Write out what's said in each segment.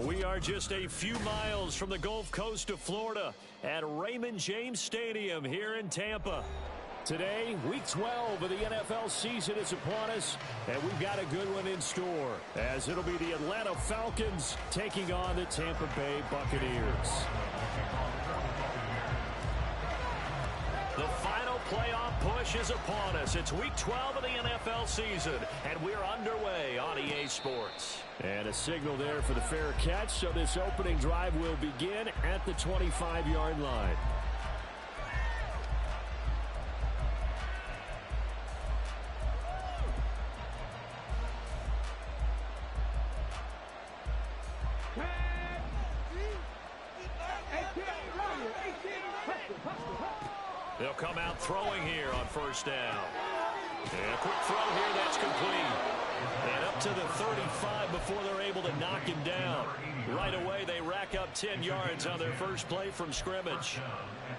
We are just a few miles from the Gulf Coast of Florida at Raymond James Stadium here in Tampa. Today, Week 12 of the NFL season is upon us, and we've got a good one in store, as it'll be the Atlanta Falcons taking on the Tampa Bay Buccaneers. The final playoff push is upon us. It's Week 12 of the NFL season, and we're underway on EA Sports. And a signal there for the fair catch, so this opening drive will begin at the 25-yard line. They'll come out throwing here on first down. And a quick throw here, that's complete. And up to the 35 before they're able to knock him down. Right away, they rack up 10 yards on their first play from scrimmage.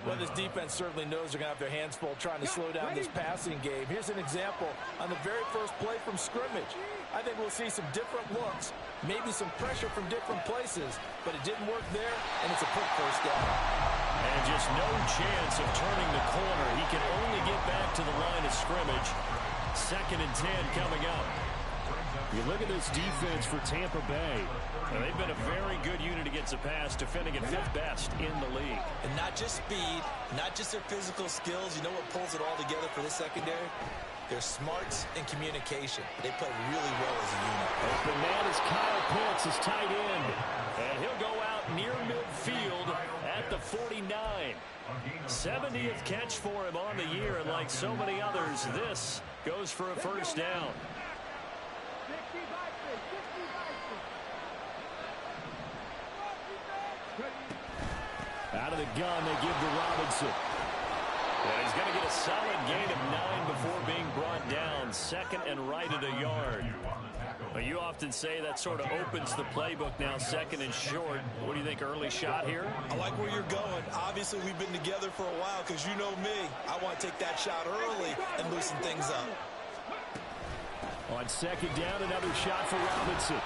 Well, this defense certainly knows they're going to have their hands full trying to slow down this passing game. Here's an example on the very first play from scrimmage. I think we'll see some different looks, maybe some pressure from different places, but it didn't work there, and it's a quick first down. And just no chance of turning the corner. He can only get back to the line of scrimmage. 2nd and 10 coming up. You look at this defense for Tampa Bay. Now, they've been a very good unit against the pass, defending at 5th best in the league. And not just speed, not just their physical skills. You know what pulls it all together for this secondary? Their smarts and communication. They play really well as a unit. Open man is Kyle Pitts, his tight end. And he'll go out near midfield at the 49. 70th catch for him on the year, and like so many others, this goes for a first down. Out of the gun, they give to Robinson. And he's going to get a solid gain of 9 before being brought down. 2nd and right at a yard. Well, you often say that sort of opens the playbook now, 2nd and short. What do you think, early shot here? I like where you're going. Obviously, we've been together for a while because you know me. I want to take that shot early and loosen things up. On 2nd down, another shot for Robinson.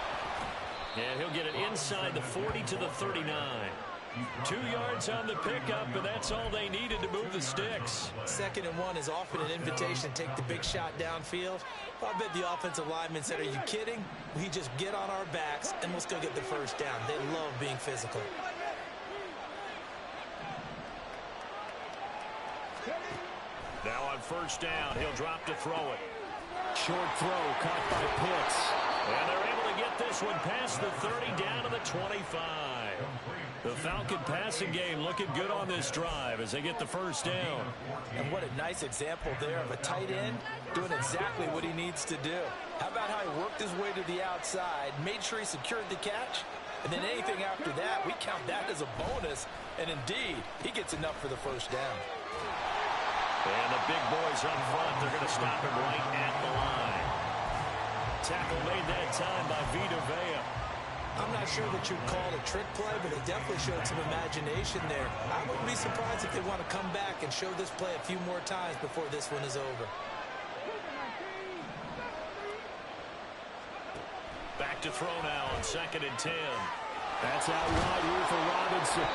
And he'll get it inside the 40 to the 39. 2 yards on the pickup, and that's all they needed to move the sticks. 2nd and 1 is often an invitation to take the big shot downfield. I bet the offensive lineman said, are you kidding? We just get on our backs, and let's go get the first down. They love being physical. Now on first down, he'll drop to throw it. Short throw caught by Pitts. And they're able to get this one past the 30 down to the 25. The Falcon passing game looking good on this drive as they get the first down. And what a nice example there of a tight end doing exactly what he needs to do. How about how he worked his way to the outside, made sure he secured the catch, and then anything after that, we count that as a bonus. And indeed, he gets enough for the first down. And the big boys up front, they're going to stop him right at the line. Tackle made that time by Vita Vea. I'm not sure that you'd call it a trick play, but it definitely showed some imagination there. I wouldn't be surprised if they want to come back and show this play a few more times before this one is over. Back to throw now on 2nd and 10. That's out wide here for Robinson.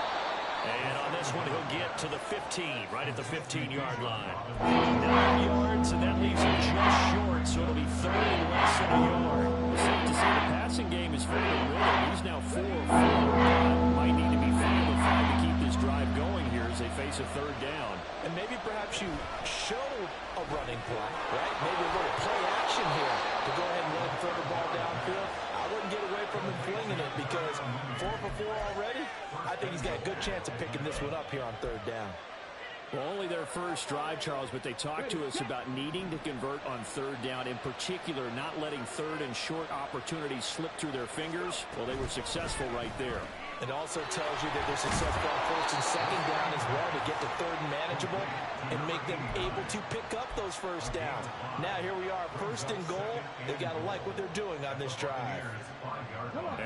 And on this one, he'll get to the 15, right at the 15-yard line. 9 yards, and that leaves him just short, so it'll be 3rd and less than a yard. It's safe to say the passing game is fairly rhythm. He's now 4 of 4. Might need to be 5 of 5 to keep this drive going here as they face a 3rd down. And maybe perhaps you show a running play, right? Maybe a little play action here to go ahead and let him throw the ball downfield. I wouldn't get away from him flinging it because 4 for 4 already. I think he's got a good chance of picking this one up here on 3rd down. Well, only their first drive, Charles, but they talked to us about needing to convert on 3rd down, in particular not letting 3rd and short opportunities slip through their fingers. Well, they were successful right there. It also tells you that they're successful on 1st and 2nd down as well to get to 3rd and manageable and make them able to pick up those first downs. Now here we are, 1st and goal. They've got to like what they're doing on this drive.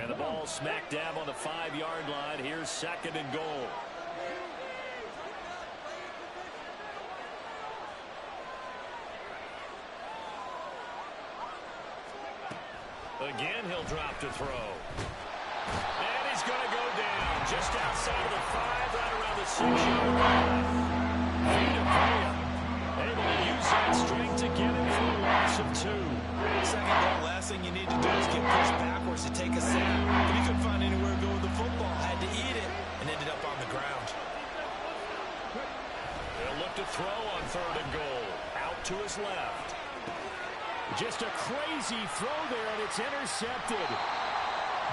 And the ball smack dab on the 5-yard line. Here's 2nd and goal. Again, he'll drop to throw. And he's going to go down just outside of the 5, right around the 6-yard line. Able to use that strength to get it for a loss of 2. Second down, last thing you need to do is get pushed backwards to take a sack. But he couldn't find anywhere to go with the football. Had to eat it and ended up on the ground. They'll look to throw on 3rd and goal. Out to his left. Just a crazy throw there, and it's intercepted.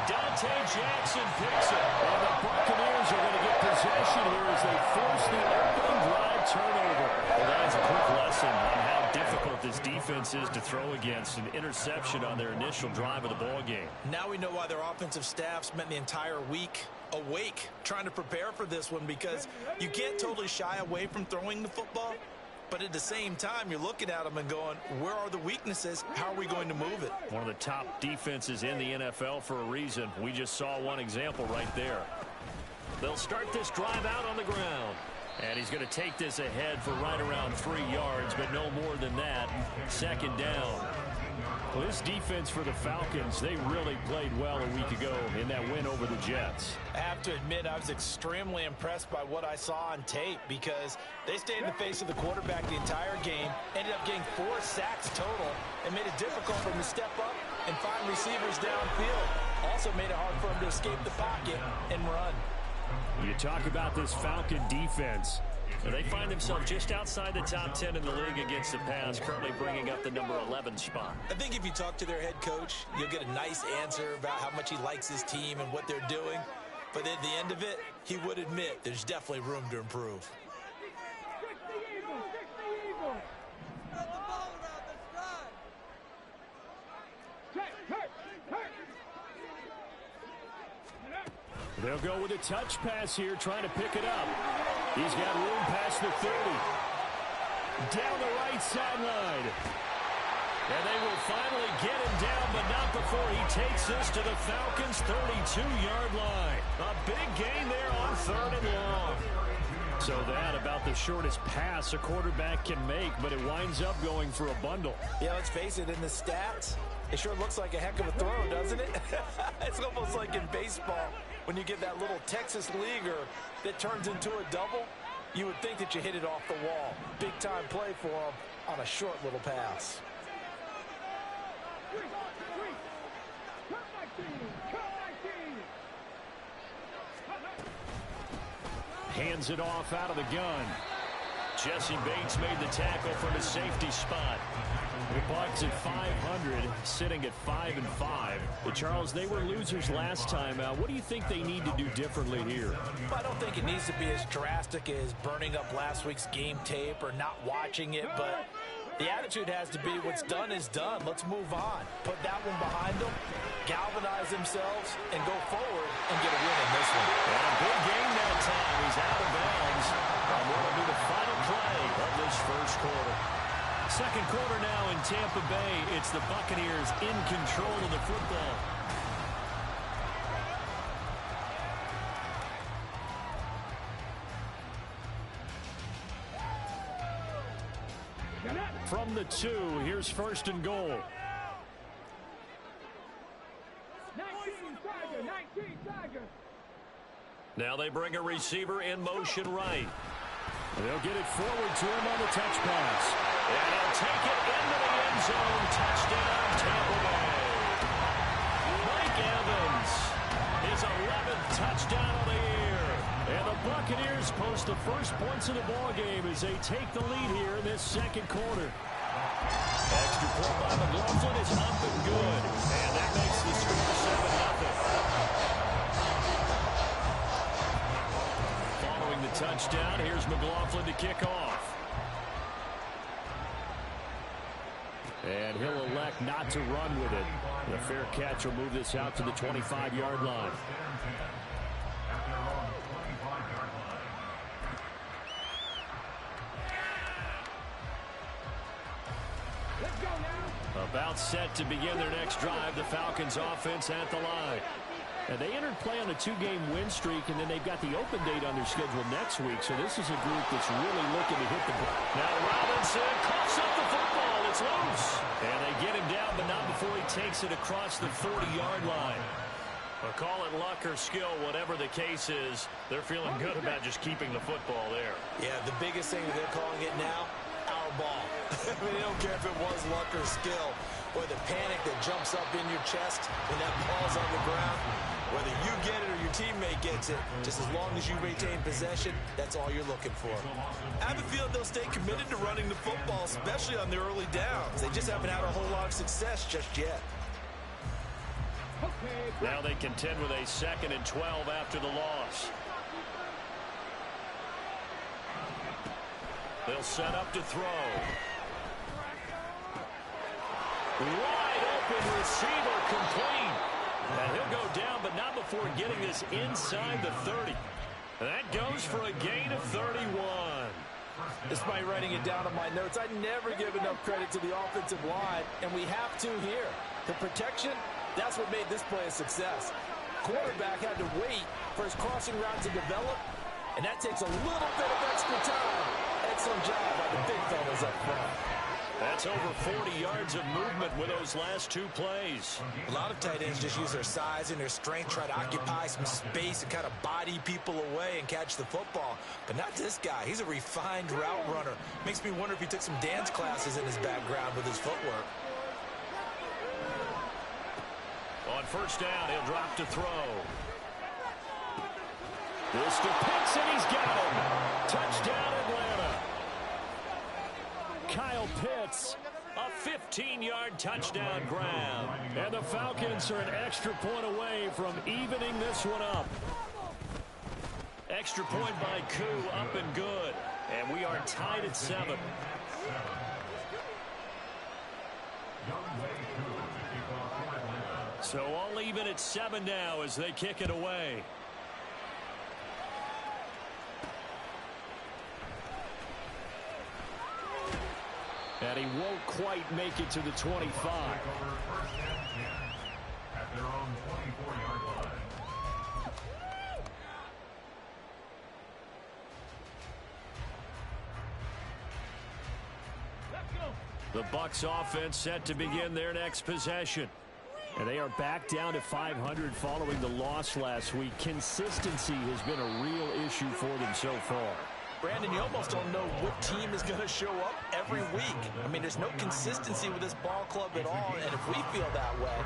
Dante Jackson picks it. And the Buccaneers are going to get possession here as they force the opening drive turnover. Well, that is a quick lesson on how difficult this defense is to throw against. An interception on their initial drive of the ball game. Now we know why their offensive staff spent the entire week awake trying to prepare for this one, because you can't totally shy away from throwing the football. But at the same time, you're looking at them and going, where are the weaknesses? How are we going to move it? One of the top defenses in the NFL for a reason. We just saw one example right there. They'll start this drive out on the ground. And he's going to take this ahead for right around 3 yards, but no more than that. 2nd down. Well, this defense for the Falcons, they really played well a week ago in that win over the Jets. I have to admit, I was extremely impressed by what I saw on tape, because they stayed in the face of the quarterback the entire game, ended up getting 4 sacks total, and made it difficult for him to step up and find receivers downfield. Also made it hard for him to escape the pocket and run. You talk about this Falcon defense. They find themselves just outside the top 10 in the league against the pass, currently bringing up the number 11 spot. I think if you talk to their head coach, you'll get a nice answer about how much he likes his team and what they're doing. But at the end of it, he would admit there's definitely room to improve. They'll go with a touch pass here, trying to pick it up. He's got room past the 30. Down the right sideline. And they will finally get him down, but not before he takes this to the Falcons' 32-yard line. A big gain there on 3rd and long. So that about the shortest pass a quarterback can make, but it winds up going for a bundle. Yeah, let's face it, in the stats, it sure looks like a heck of a throw, doesn't it? It's almost like in baseball, when you get that little Texas leaguer that turns into a double, you would think that you hit it off the wall. Big-time play for him on a short little pass. Hands it off out of the gun. Jesse Bates made the tackle from his safety spot. The Bucs at 500, sitting at 5-5. But Charles, they were losers last time out. What do you think they need to do differently here? I don't think it needs to be as drastic as burning up last week's game tape or not watching it, but the attitude has to be what's done is done. Let's move on. Put that one behind them, galvanize themselves, and go forward and get a win in this one. And a big game that time. He's out of bounds. And what will be the final play of this first quarter? Second quarter now in Tampa Bay. It's the Buccaneers in control of the football. From the 2, here's 1st and goal. 19 Tiger. Now they bring a receiver in motion right. They'll get it forward to him on the touch pass. And he'll take it into the end zone. Touchdown, Tampa Bay. Mike Evans, his 11th touchdown of the year. And the Buccaneers post the first points of the ball game as they take the lead here in this second quarter. Extra point by McLaughlin is up and good. And that makes the score 7-0. Following the touchdown, here's McLaughlin to kick off. And he'll elect not to run with it. The fair catch will move this out to the 25-yard line. About set to begin their next drive, the Falcons offense at the line. And they entered play on a 2-game win streak, and then they've got the open date on their schedule next week. So this is a group that's really looking to hit the ball. Now Robinson coughs up the football. It's loose. And they get him down, but not before he takes it across the 40-yard line. Well, call it luck or skill, whatever the case is, they're feeling good about just keeping the football there. Yeah, the biggest thing that they're calling it now, our ball. I mean, they don't care if it was luck or skill, or the panic that jumps up in your chest when that ball's on the ground. Whether you get it or your teammate gets it, just as long as you retain possession, that's all you're looking for. I have a feeling they'll stay committed to running the football, especially on the early downs. They just haven't had a whole lot of success just yet. Now they contend with a 2nd and 12 after the loss. They'll set up to throw. Wide open receiver, complete. And he'll go down, but not before getting this inside the 30. And that goes for a gain of 31. Despite writing it down on my notes, I never give enough credit to the offensive line, and we have to here. The protection, that's what made this play a success. Quarterback had to wait for his crossing route to develop, and that takes a little bit of extra time. Excellent job by the big fellas up front. That's over 40 yards of movement with those last 2 plays. A lot of tight ends just use their size and their strength, try to occupy some space and kind of body people away and catch the football. But not this guy. He's a refined route runner. Makes me wonder if he took some dance classes in his background with his footwork. On first down, he'll drop to throw. This to Pitts, and he's got him. Touchdown, Atlanta. Kyle Pitts, a 15-yard touchdown grab. And the Falcons are an extra point away from evening this one up. Extra point by Koo, up and good. And we are tied at 7. So all even at 7 now as they kick it away. And he won't quite make it to the 25. At their own 24-yard line. The Bucs offense set to begin their next possession. And they are back down to 500 following the loss last week. Consistency has been a real issue for them so far. Brandon, you almost don't know what team is going to show up every week. I mean, there's no consistency with this ball club at all, and if we feel that way,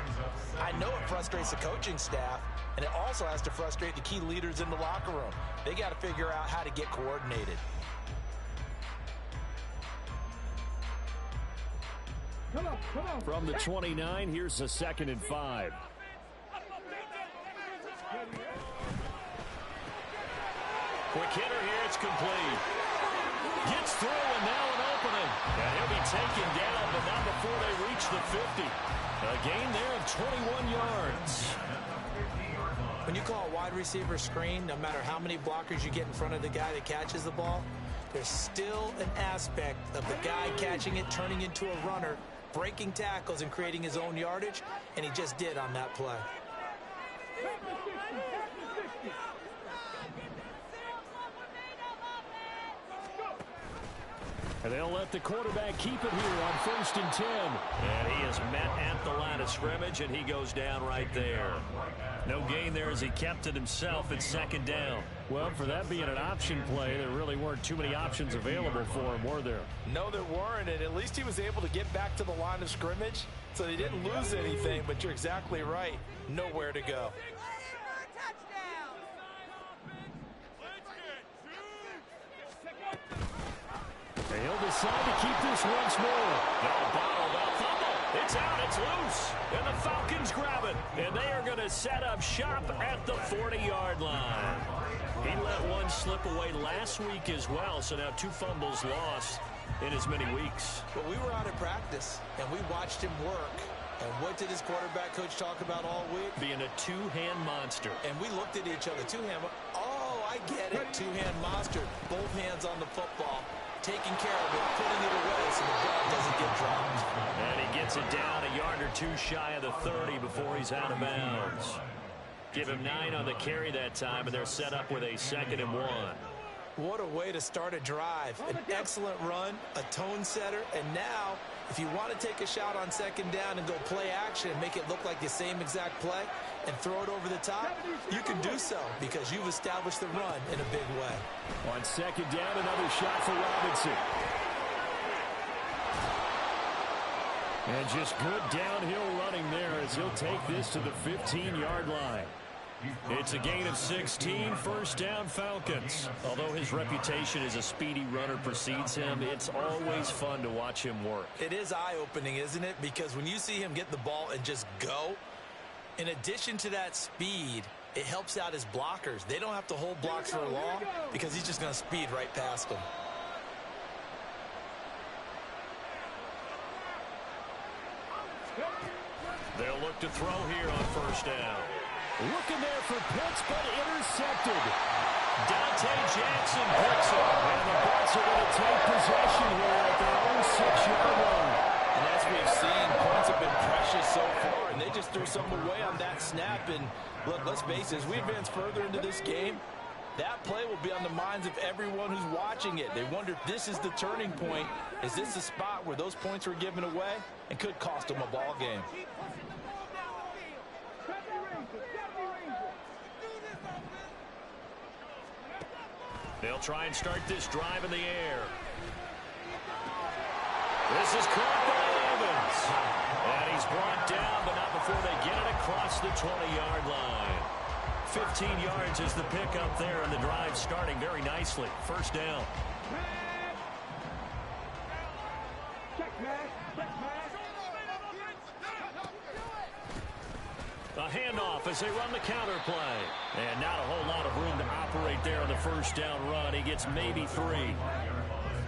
I know it frustrates the coaching staff, and it also has to frustrate the key leaders in the locker room. They got to figure out how to get coordinated. Come on. From the 29, here's a 2nd and 5. Quick hitter here, it's complete. Gets through, and now an opening. And he'll be taken down, but not before they reach the 50. A gain there of 21 yards. When you call a wide receiver screen, no matter how many blockers you get in front of the guy that catches the ball, there's still an aspect of the guy catching it, turning into a runner, breaking tackles and creating his own yardage, and he just did on that play. And they'll let the quarterback keep it here on 1st and 10. And he is met at the line of scrimmage, and he goes down right there. No gain there as he kept it himself at 2nd down. Well, for that being an option play, there really weren't too many options available for him, were there? No, there weren't, and at least he was able to get back to the line of scrimmage, so they didn't lose anything, but you're exactly right. Nowhere to go. And he'll decide to keep this once more. No, bottled up fumble. It's out, it's loose. And the Falcons grab it. And they are going to set up shop at the 40-yard line. He let one slip away last week as well, so now 2 fumbles lost in as many weeks. Well, we were out at practice, and we watched him work. And what did his quarterback coach talk about all week? Being a 2-hand monster. And we looked at each other. 2-hand. Oh, I get it. 2-hand monster. Both hands on the football. Taking care of it, putting it away so the ball doesn't get dropped. And he gets it down a yard or 2 shy of the 30 before he's out of bounds. Give him 9 on the carry that time, and they're set up with a 2nd and 1. What a way to start a drive. An excellent run, a tone setter, and now If you want to take a shot on second down and go play action and make it look like the same exact play and throw it over the top, you can do so because you've established the run in a big way. On second down, another shot for Robinson. And just good downhill running there as he'll take this to the 15-yard line. It's a gain of 16, first down Falcons. Although his reputation as a speedy runner precedes him, it's always fun to watch him work. It is eye-opening, isn't it? Because when you see him get the ball and just go, in addition to that speed, it helps out his blockers. They don't have to hold blocks for long because he's just going to speed right past them. They'll look to throw here on first down. Looking there for Pitts, but intercepted. Dante Jackson picks it. And the Bucs are going to take possession here at their own 6-yard line. And as we've seen, points have been precious so far, and they just threw some away on that snap. And look, let's face it, as we advance further into this game, that play will be on the minds of everyone who's watching it. They wonder if this is the turning point. Is this the spot where those points were given away and could cost them a ball game? They'll try and start this drive in the air. This is caught by Evans. And he's brought down, but not before they get it across the 20-yard line. 15 yards is the pickup there, and the drive starting very nicely. First down. A handoff as they run the counter play. And not a whole lot of room to operate there on the first down run. He gets maybe 3.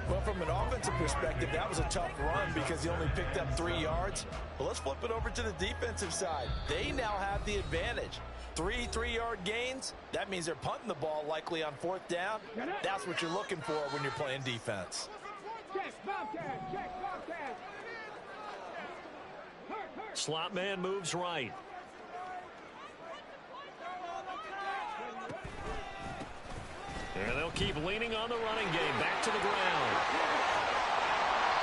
Well, from an offensive perspective, that was a tough run because he only picked up 3 yards. But let's flip it over to the defensive side. They now have the advantage. 3 3-yard gains. That means they're punting the ball likely on fourth down. That's what you're looking for when you're playing defense. Slot man moves right. And they'll keep leaning on the running game. Back to the ground.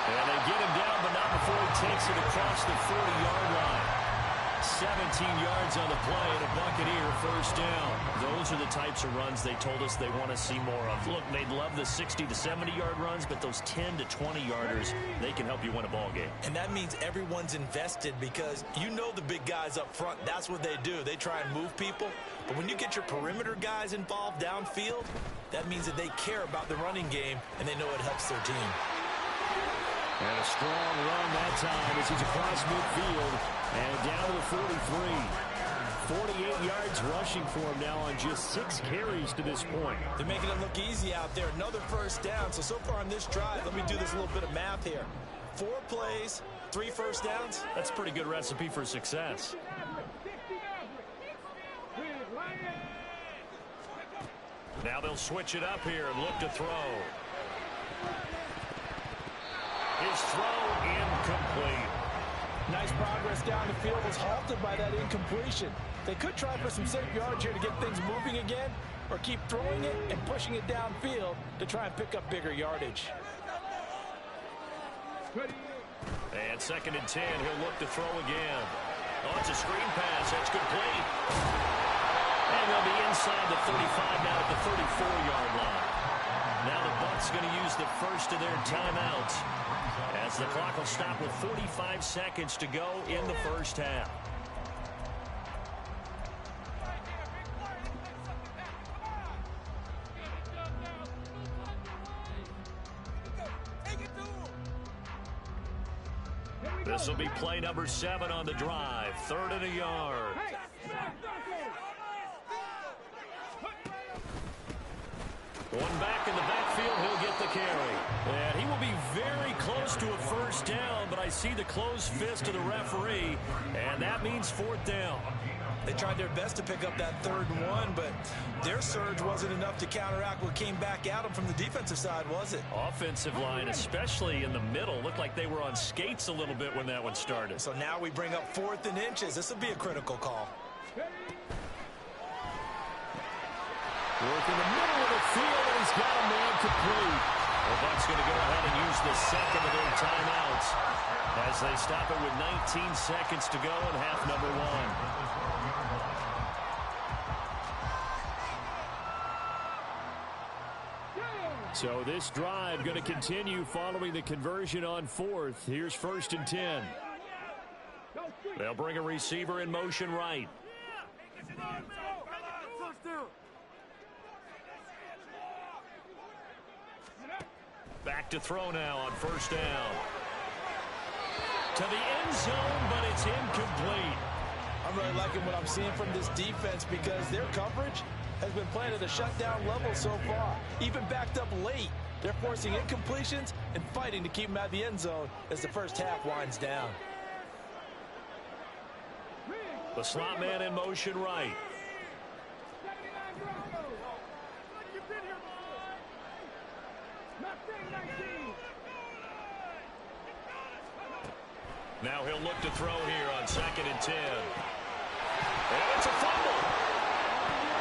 And they get him down, but not before he takes it across the 40-yard line. 17 yards on the play and a Buccaneer first down. Those are the types of runs they told us they want to see more of. Look, they'd love the 60 to 70-yard runs, but those 10 to 20-yarders, they can help you win a ball game. And that means everyone's invested because you know the big guys up front, that's what they do. They try and move people. But when you get your perimeter guys involved downfield, that means that they care about the running game and they know it helps their team. And a strong run that time as he's across midfield and down to the 43. 48 yards rushing for him now on just 6 carries to this point. They're making it look easy out there. Another first down. So far on this drive, let me do this little bit of math here. 4 plays, 3 first downs. That's a pretty good recipe for success. Now they'll switch it up here and look to throw. His throw incomplete. Nice progress down the field was halted by that incompletion. They could try for some safe yards here to get things moving again, or keep throwing it and pushing it downfield to try and pick up bigger yardage. And 2nd and 10, he'll look to throw again. Oh, it's a screen pass. That's complete. And they'll be inside the 35 now at the 34-yard line. Now the Bucs going to use the first of their timeouts as the clock will stop with 45 seconds to go in the first half. This will be play number 7 on the drive. 3rd and a yard. One back in the backfield, he'll get the carry. And he will be very close to a first down, but I see the closed fist of the referee, and that means 4th down. They tried their best to pick up that 3rd and 1, but their surge wasn't enough to counteract what came back at them from the defensive side, was it? Offensive line, especially in the middle, looked like they were on skates a little bit when that one started. So now we bring up 4th and inches. This will be a critical call. Work in the middle of the field, and he's got a man complete. The Bucs going to go ahead and use the second of their timeouts as they stop it with 19 seconds to go in half number one. So this drive going to continue following the conversion on fourth. Here's 1st and 10. They'll bring a receiver in motion right. Back to throw now on 1st down. To the end zone, but it's incomplete. I'm really liking what I'm seeing from this defense because their coverage has been playing at a shutdown level so far. Even backed up late, they're forcing incompletions and fighting to keep them out of the end zone as the first half winds down. The slot man in motion right. Now he'll look to throw here on 2nd and 10. And it's a fumble.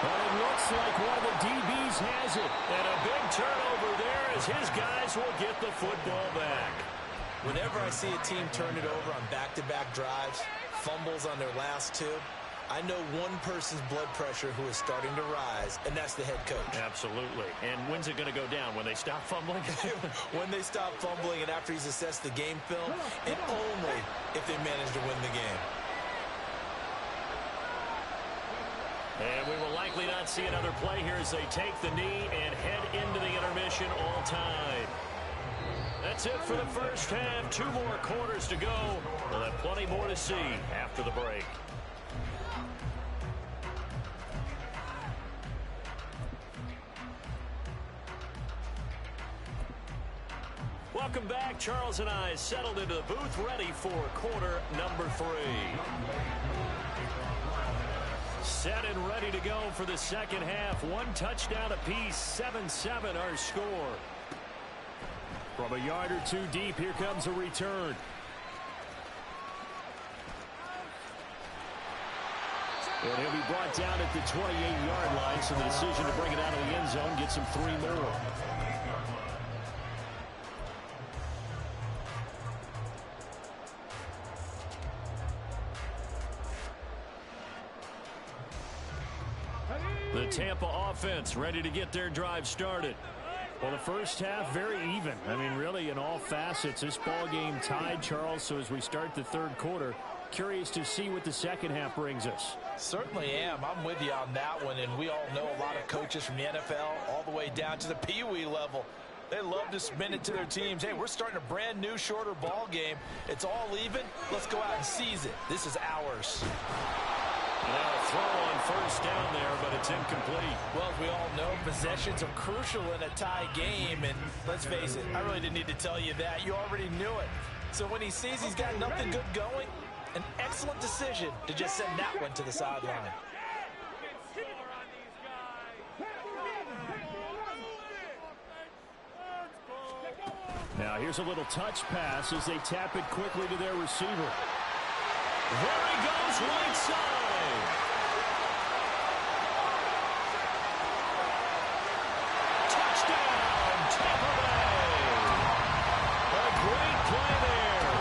But it looks like one of the DBs has it. And a big turnover there as his guys will get the football back. Whenever I see a team turn it over on back-to-back drives, fumbles on their last two, I know one person's blood pressure who is starting to rise, and that's the head coach. Absolutely. And when's it going to go down? When they stop fumbling? When they stop fumbling and after he's assessed the game film, and only if they manage to win the game. And we will likely not see another play here as they take the knee and head into the intermission all time. That's it for the first half. 2 more quarters to go. We'll have plenty more to see after the break. Welcome back. Charles and I settled into the booth, ready for quarter number 3. Set and ready to go for the second half. 1 touchdown apiece, 7-7 our score. From a yard or 2 deep, here comes a return. And he'll be brought down at the 28-yard line, so the decision to bring it out of the end zone gets him 3 more. The Tampa offense ready to get their drive started. Well, the first half very even. I mean, really in all facets. This ball game tied, Charles. So as we start the third quarter, curious to see what the second half brings us. Certainly am. I'm with you on that one. And we all know a lot of coaches from the NFL all the way down to the Pee Wee level. They love to spin it to their teams. Hey, we're starting a brand new, shorter ball game. It's all even. Let's go out and seize it. This is ours. Now a throw on 1st down there, but it's incomplete. Well, as we all know, possessions are crucial in a tie game. And let's face it, I really didn't need to tell you that. You already knew it. So when he sees he's got nothing good going, an excellent decision to just send that one to the sideline. Now here's a little touch pass as they tap it quickly to their receiver. There he goes, right side. Touchdown, Tampa Bay. A great play there.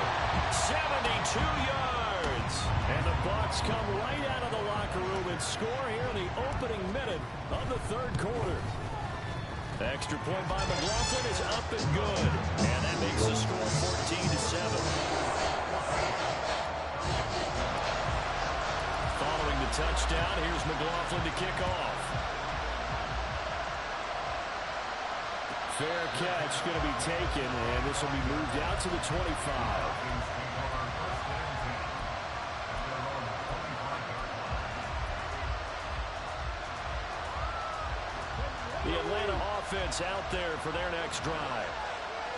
72 yards. And the Bucs come right out of the locker room and score here in the opening minute of the third quarter. The extra point by McLaughlin is up and good. And that makes the score 14-7. Following the touchdown, here's McLaughlin to kick off. Fair catch going to be taken, and this will be moved out to the 25. The Atlanta offense out there for their next drive.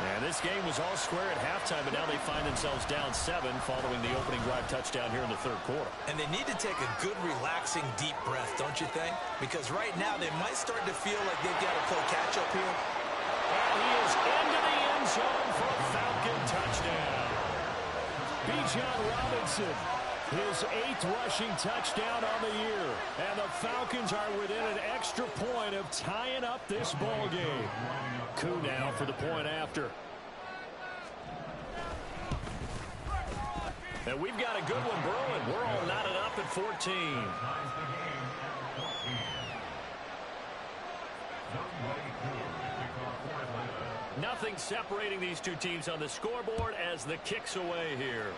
And this game was all square at halftime, but now they find themselves down 7 following the opening drive touchdown here in the third quarter. And they need to take a good, relaxing, deep breath, don't you think? Because right now they might start to feel like they've got to play catch-up here. And he is into the end zone for a Falcon touchdown. Bijan Robinson His 8th rushing touchdown on the year. And the Falcons are within an extra point of tying up this ball game. Koo now for the point after. And we've got a good one brewing. We're all knotted up at 14. Nothing separating these two teams on the scoreboard as the kick's away here.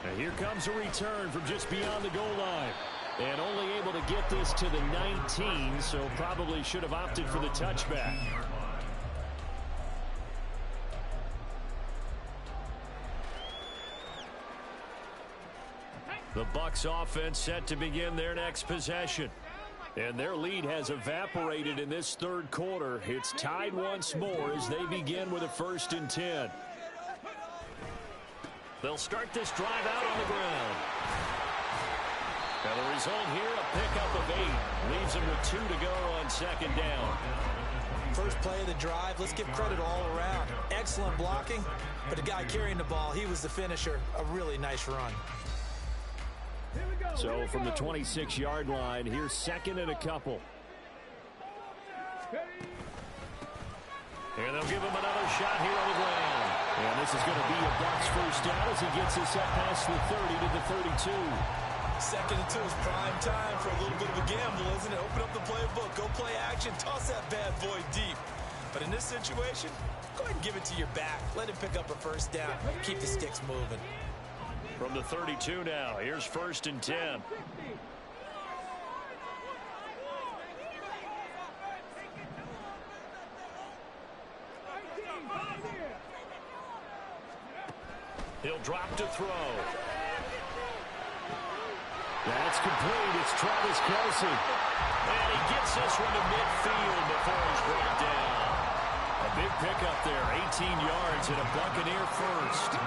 And here comes a return from just beyond the goal line. And only able to get this to the 19, so probably should have opted for the touchback. The Bucs offense set to begin their next possession. And their lead has evaporated in this third quarter. It's tied once more as they begin with a 1st and 10. They'll start this drive out on the ground. And the result here, a pickup of 8. Leaves them with 2 to go on 2nd down. First play of the drive, let's give credit all around. Excellent blocking, but the guy carrying the ball, he was the finisher. A really nice run. So from the 26-yard line, here's 2nd and a couple. And they'll give him another shot here on the ground. And this is going to be a Bucs 1st down as he gets this up past the 30 to the 32. 2nd and 2 is prime time for a little bit of a gamble, isn't it? Open up the playbook, go play action, toss that bad boy deep. But in this situation, go ahead and give it to your back. Let him pick up a 1st down. Keep the sticks moving. From the 32 now, here's 1st and 10. He'll drop to throw. That's complete. It's Travis Kelce. And he gets this one to midfield before he's brought down. A big pickup there, 18 yards and a Buccaneer 1st.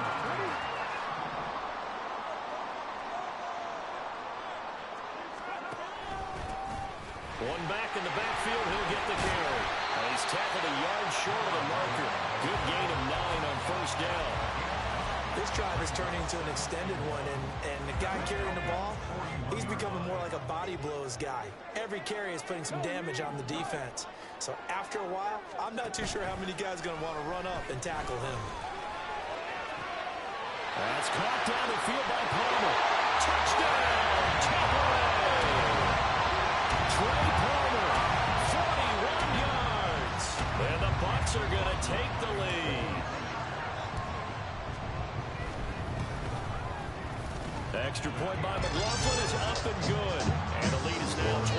One back in the backfield, he'll get the carry. He's tackled a yard short of the marker. Good gain of 9 on 1st down. This drive is turning into an extended one, and the guy carrying the ball, he's becoming more like a body blows guy. Every carry is putting some damage on the defense. So after a while, I'm not too sure how many guys are going to want to run up and tackle him. That's caught down the field by Palmer. Touchdown! Tampa Trey Palmer, 41 yards. And the Bucs are going to take the lead. The extra point by McLaughlin is up and good. And the lead is now 21-14.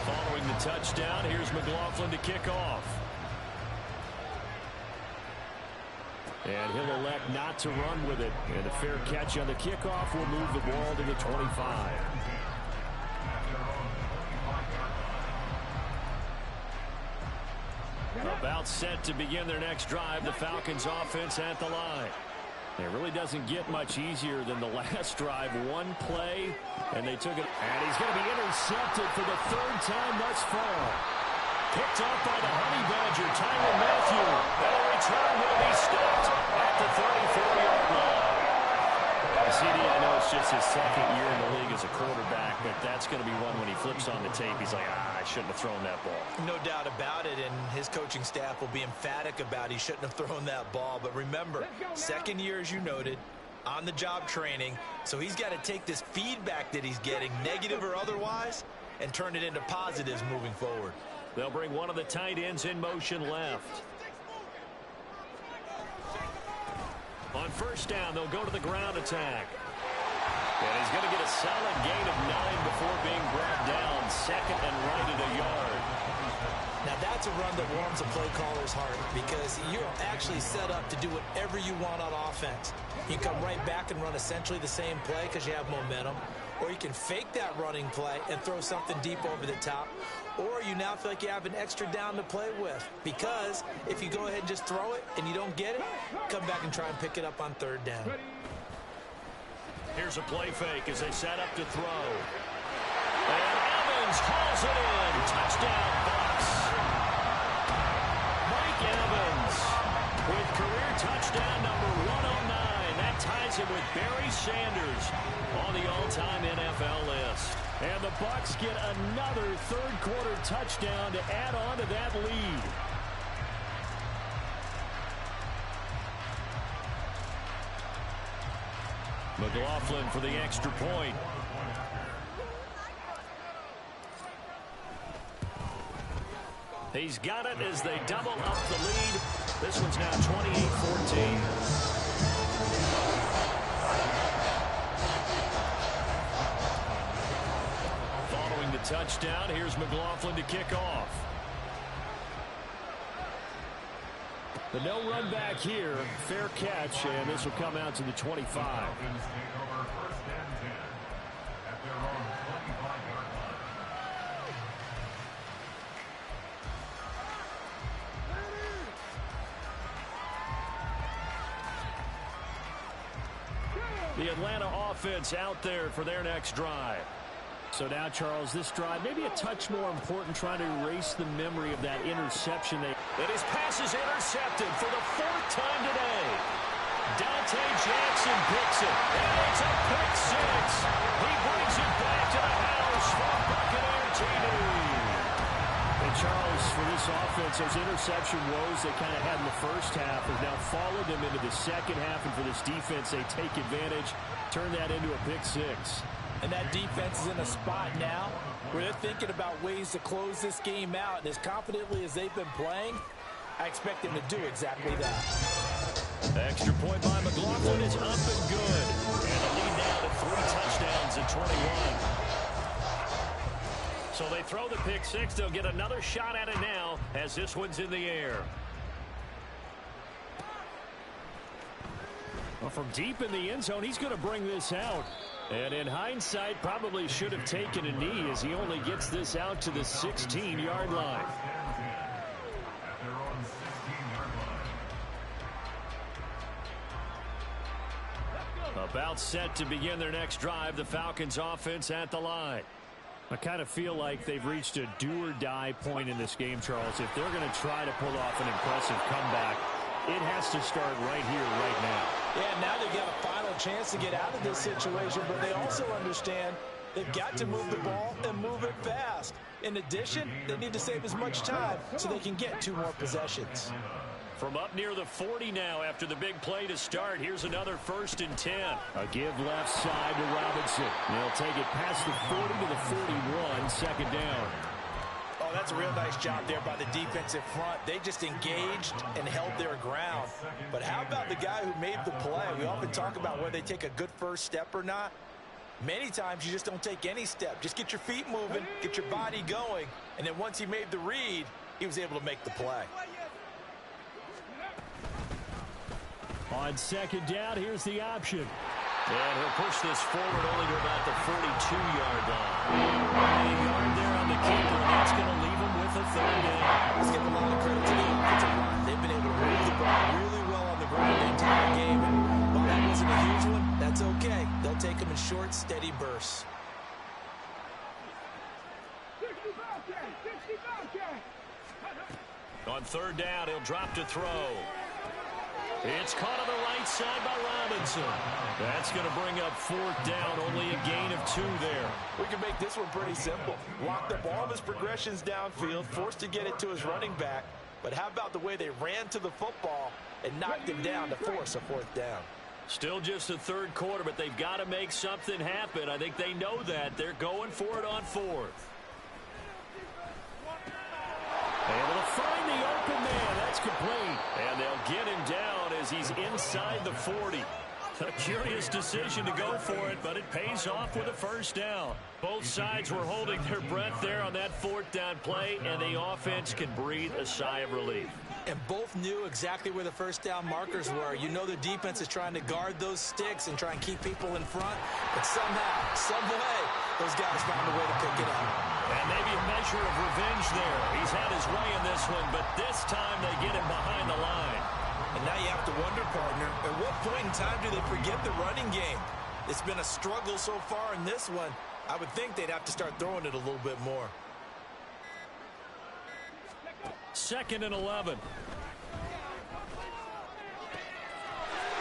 Following the touchdown, here's McLaughlin to kick off. And he'll elect not to run with it. And a fair catch on the kickoff will move the ball to the 25. About set to begin their next drive. The Falcons offense at the line. It really doesn't get much easier than the last drive. One play, and they took it. And he's going to be intercepted for the 3rd time thus far. Picked up by the Honey Badger, Tyrann Mathieu. And a return will be stopped at the 34-yard line. CD, I know it's just his 2nd year in the league as a quarterback, but that's going to be one when he flips on the tape. He's like, I shouldn't have thrown that ball. No doubt about it, and his coaching staff will be emphatic about he shouldn't have thrown that ball. But remember, 2nd year, as you noted, on-the-job training, so he's got to take this feedback that he's getting, negative or otherwise, and turn it into positives moving forward. They'll bring one of the tight ends in motion left. On 1st down, they'll go to the ground attack. And he's going to get a solid gain of 9 before being brought down. 2nd and right at a yard. Now that's a run that warms a play caller's heart because you're actually set up to do whatever you want on offense. You can come right back and run essentially the same play because you have momentum. Or you can fake that running play and throw something deep over the top. Or you now feel like you have an extra down to play with. Because if you go ahead and just throw it and you don't get it, come back and try and pick it up on 3rd down. Here's a play fake as they set up to throw. And Evans hauls it in. Touchdown, Bucs. him with Barry Sanders on the all-time NFL list. And the Bucs get another third-quarter touchdown to add on to that lead. McLaughlin for the extra point. He's got it as they double up the lead. This one's now 28-14. Following the touchdown, here's McLaughlin to kick off. The no run back here, fair catch, and this will come out to the 25. The Atlanta offense out there for their next drive. So now, Charles, this drive maybe a touch more important, trying to erase the memory of that interception. And his pass is intercepted for the fourth time today. Dante Jackson picks it. And it's a pick six. He brings it back to the house for Buccaneer TV. And Charles, for this offense, those interception woes they kind of had in the first half have now followed them into the second half. And for this defense, they take advantage, turn that into a pick six. And that defense is in a spot now where they're thinking about ways to close this game out. And as confidently as they've been playing, I expect them to do exactly that. Extra point by McLaughlin is up and good. And the lead now to 3 touchdowns at 21. So they throw the pick six. They'll get another shot at it now as this one's in the air. Well, from deep in the end zone, he's going to bring this out. And in hindsight, probably should have taken a knee as he only gets this out to the 16-yard line. About set to begin their next drive, the Falcons offense at the line. I kind of feel like they've reached a do-or-die point in this game, Charles. If they're going to try to pull off an impressive comeback, it has to start right here, right now. Yeah, now they've got a final chance to get out of this situation, but they also understand they've got to move the ball and move it fast. In addition, they need to save as much time so they can get 2 more possessions. From up near the 40 now after the big play to start, here's another 1st and 10. A give left side to Robinson. They'll take it past the 40 to the 41, second down. Oh, that's a real nice job there by the defensive front. They just engaged and held their ground. But how about the guy who made the play? We often talk about whether they take a good first step or not. Many times you just don't take any step. Just get your feet moving, get your body going, and then once he made the read, he was able to make the play. On second down, here's the option. And he'll push this forward only to about the 42-yard line. A yard there on the keeper, and that's going to leave him with a 3rd down. Let's give a lot of credit to the offensive line. They've been able to move the ball really well on the ground the entire game. And while that wasn't a huge one, that's okay. They'll take them in short, steady bursts. On 3rd down, he'll drop to throw. It's caught on the right side by Robinson. That's going to bring up 4th down, only a gain of 2 there. We can make this one pretty simple. Locked up all of his progressions downfield, forced to get it to his running back. But how about the way they ran to the football and knocked him down to force a 4th down? Still just the 3rd quarter, but they've got to make something happen. I think they know that. They're going for it on 4th. Able to find the open man. That's complete. And they'll get him down as he's inside the 40. A curious decision to go for it, but it pays off with a 1st down. Both sides were holding their breath there on that 4th down play, and the offense can breathe a sigh of relief. And both knew exactly where the 1st down markers were. You know the defense is trying to guard those sticks and try and keep people in front. But somehow, some way, those guys found a way to pick it up. And maybe a measure of revenge there. He's had his way in this one, but this time they get him behind the line. And now you have to wonder, partner, at what point in time do they forget the running game? It's been a struggle so far in this one. I would think they'd have to start throwing it a little bit more. 2nd and 11.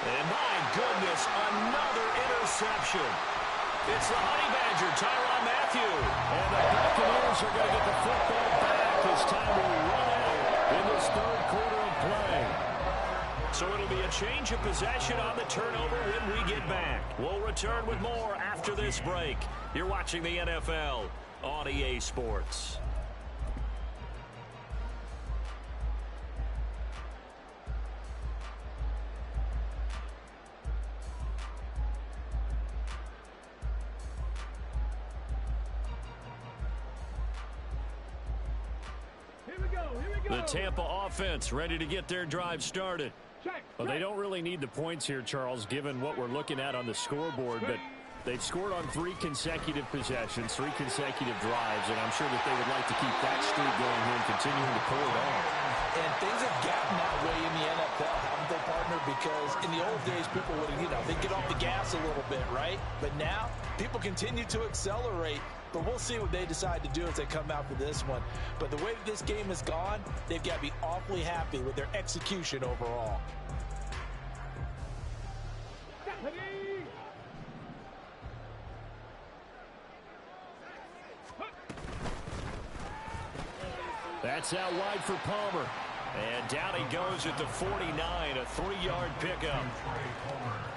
And my goodness, another interception. It's the Honey Badger, Tyrann Mathieu. And the Buccaneers are going to get the football back as time will run out in this third quarter of play. So it'll be a change of possession on the turnover when we get back. We'll return with more after this break. You're watching the NFL on EA Sports. The Tampa offense ready to get their drive started. Well, they don't really need the points here, Charles, given what we're looking at on the scoreboard, but they've scored on 3 consecutive possessions, 3 consecutive drives, and I'm sure that they would like to keep that streak going here and continuing to pull it off. And things have gotten that way in the NFL, haven't they, partner? Because in the old days, people would, they'd get off the gas a little bit, right? But now, people continue to accelerate. But we'll see what they decide to do as they come out for this one. But the way that this game has gone, they've got to be awfully happy with their execution overall. That's out wide for Palmer. And down he goes at the 49, a 3-yard pickup.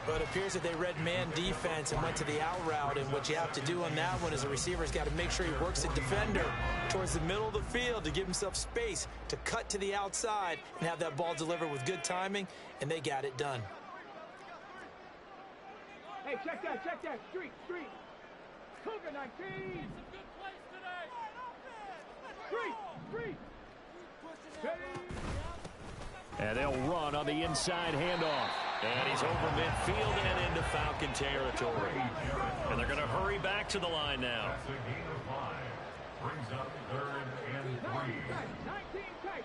But it appears that they read man defense and went to the out route. And what you have to do on that one is a receiver's got to make sure he works the defender towards the middle of the field to give himself space to cut to the outside and have that ball delivered with good timing, and they got it done. Hey, check that. Street. Cougar 19. Street. And they'll run on the inside handoff. And he's over midfield and into Falcon territory. And they're going to hurry back to the line now. Brings up 3rd and 3. 19 tight.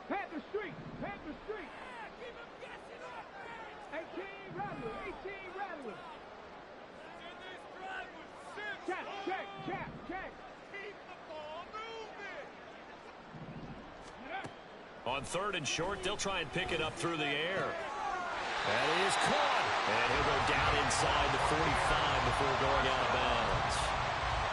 Panther Street. 18 Rattler. Check. On 3rd and short, they'll try and pick it up through the air. That is caught. And he'll go down inside the 45 before going out of bounds.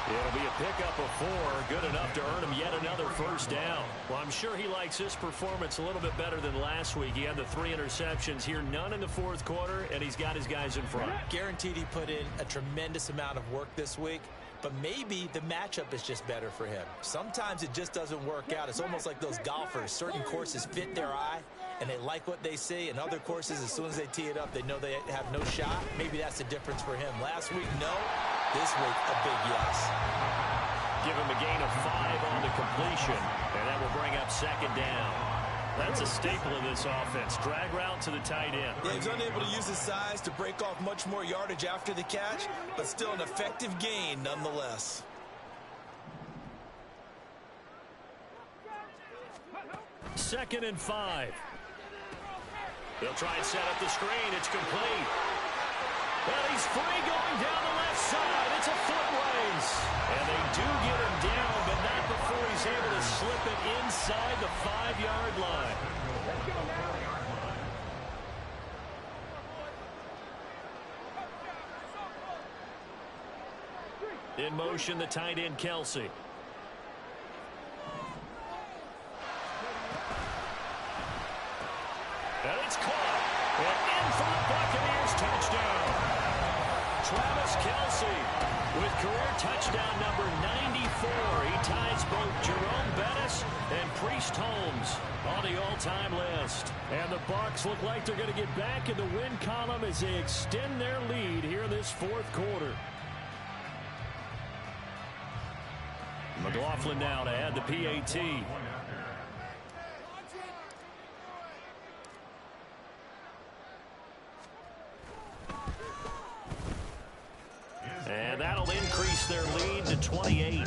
It'll be a pickup of 4, good enough to earn him yet another first down. Well, I'm sure he likes this performance a little bit better than last week. He had the 3 interceptions here, none in the 4th quarter, and he's got his guys in front. Guaranteed he put in a tremendous amount of work this week, but maybe the matchup is just better for him. Sometimes it just doesn't work out. It's almost like those golfers. Certain courses fit their eye, and they like what they see, and other courses, as soon as they tee it up, they know they have no shot. Maybe that's the difference for him. Last week, no. This week, a big yes. Give him a gain of 5 on the completion, and that will bring up 2nd down. That's a staple of this offense. Drag route to the tight end. Yeah, he's unable to use his size to break off much more yardage after the catch, but still an effective gain nonetheless. Second and 5. They'll try and set up the screen. It's complete. Well, he's free going down the left side. It's a foot race. And they do get him down, but not before he's able to slip it inside the 5-yard line. Let's go now. In motion, the tight end, Kelsey. And it's caught. And in for the Buccaneers touchdown. Travis Kelsey with career touchdown number 94. He ties both Jerome Bettis and Priest Holmes on the all-time list. And the Bucs look like they're going to get back in the win column as they extend their lead here in this 4th quarter. McLaughlin now to add the PAT. And that'll increase their lead to 28.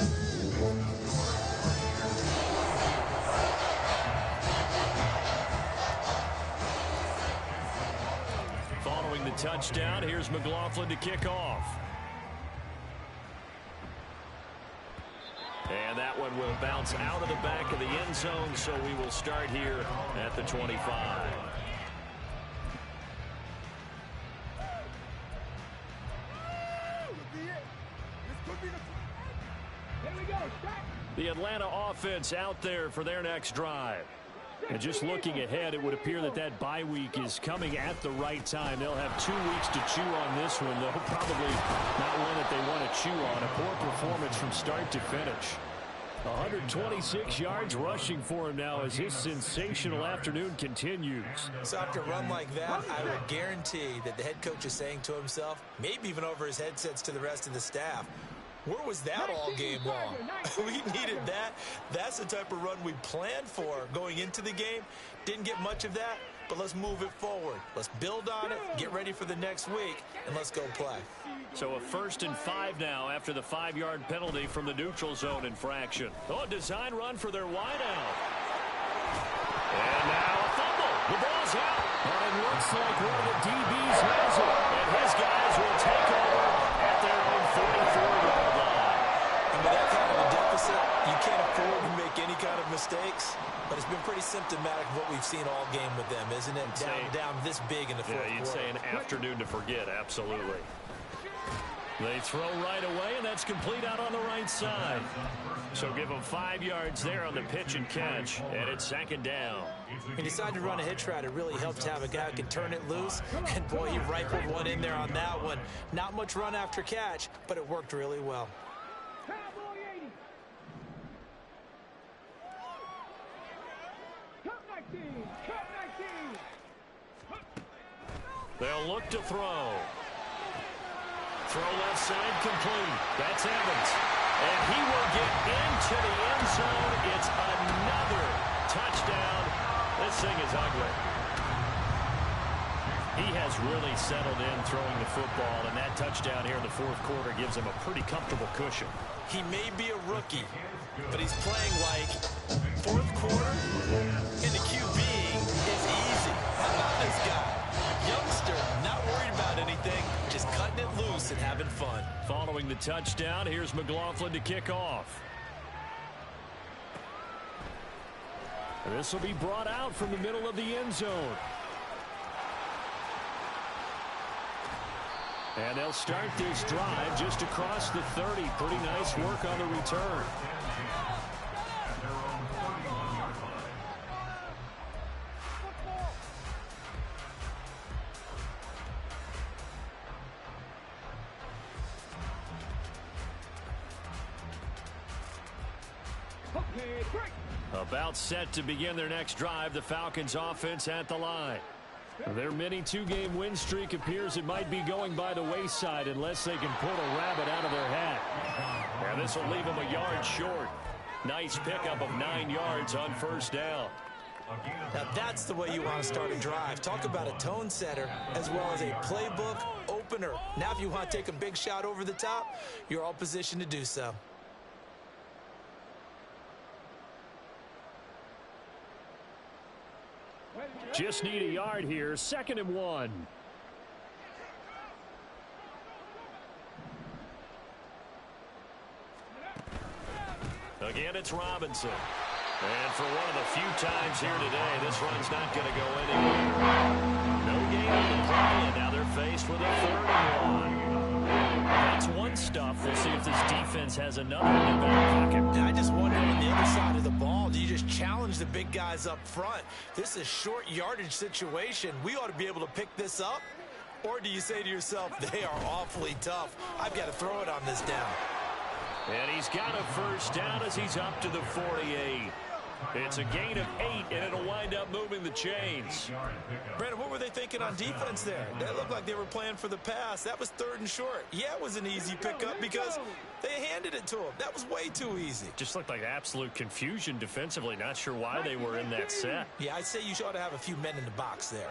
Following the touchdown, here's McLaughlin to kick off. And that one one will bounce out of the back of the end zone, so we will start here at the 25. The Atlanta offense out there for their next drive. And just looking ahead, it would appear that that bye week is coming at the right time. They'll have 2 weeks to chew on this one, though probably not one that they want to chew on. A poor performance from start to finish. 126 yards rushing for him now as his sensational afternoon continues. So after a run like that, I would guarantee that the head coach is saying to himself, maybe even over his headsets to the rest of the staff, where was that all game long? We needed that. That's the type of run we planned for going into the game. Didn't get much of that, but let's move it forward. Let's build on it, get ready for the next week, and let's go play. So a 1st and 5 now after the 5-yard penalty from the neutral zone infraction. Oh, a design run for their wideout. And now a fumble. The ball's out. And it looks like one of the DBs has it. And his guys will take over at their own 44-yard line. And with that kind of a deficit, you can't afford to make any kind of mistakes. But it's been pretty symptomatic of what we've seen all game with them, isn't it? Down this big in the fourth quarter. You'd say an afternoon to forget, absolutely. They throw right away, and that's complete out on the right side. So give them 5 yards there on the pitch and catch, and it's 2nd down. He decided to run a hitch route. It really helped to have a guy who can turn it loose. And, boy, he rifled one in there on that one. Not much run after catch, but it worked really well. They'll look to throw. Throw left side complete. That's Evans. And he will get into the end zone. It's another touchdown. This thing is ugly. He has really settled in throwing the football, and that touchdown here in the fourth quarter gives him a pretty comfortable cushion. He may be a rookie, but he's playing like fourth quarter, and the QBing is easy. How about this guy? Youngster, not worried about anything, just cutting it loose and having fun. Following the touchdown, here's McLaughlin to kick off. This will be brought out from the middle of the end zone. And they'll start this drive just across the 30. Pretty nice work on the return. About set to begin their next drive, the Falcons offense at the line. Their mini 2-game win streak appears it might be going by the wayside unless they can pull a rabbit out of their hat. And this will leave them a yard short. Nice pickup of 9 yards on 1st down. Now that's the way you want to start a drive. Talk about a tone setter as well as a playbook opener. Now if you want to take a big shot over the top, you're all positioned to do so. Just need a yard here. 2nd and 1. Again, it's Robinson. And for one of the few times here today, this run's not going to go anywhere. No gain on the play, and now they're faced with a 3rd and 1. That's one stuff. We'll see if this defense has another in the back pocket. And I just wonder on the other side of the ball, do you just challenge the big guys up front? This is a short yardage situation. We ought to be able to pick this up. Or do you say to yourself, they are awfully tough. I've got to throw it on this down. And he's got a 1st down as he's up to the 48. It's a gain of 8, and it'll wind up moving the chains. Brandon, what were they thinking on defense there? That looked like they were playing for the pass. That was 3rd and short. Yeah, it was an easy pickup because they handed it to him. That was way too easy. Just looked like absolute confusion defensively. Not sure why they were in that set. Yeah, I'd say you ought to have a few men in the box there.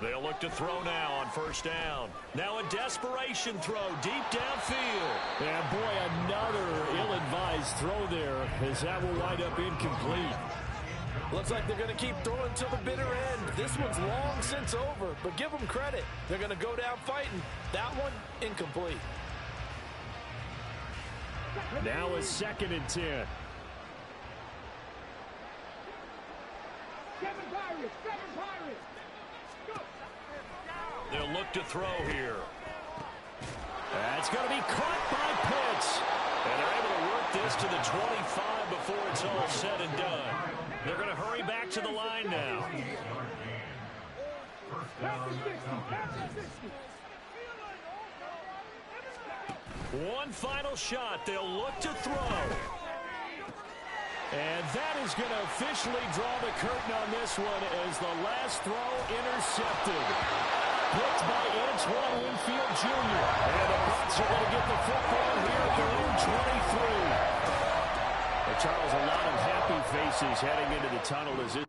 They'll look to throw now on 1st down. Now a desperation throw deep downfield. And boy, another ill-advised throw there as that will wind up incomplete. Looks like they're going to keep throwing till the bitter end. This one's long since over, but give them credit. They're going to go down fighting. That one, incomplete. Now a 2nd and 10. Seven Pirates. Go. They'll look to throw here. That's going to be caught by Pitts. And they're able to work this to the 25 before it's all said and done. They're going to hurry back to the line now. One final shot. They'll look to throw. And that is going to officially draw the curtain on this one as the last throw intercepted. Picked by Antoine Winfield Jr. And the Bucs are going to get the football here at their own 23. Well, Charles, a lot of happy faces heading into the tunnel as this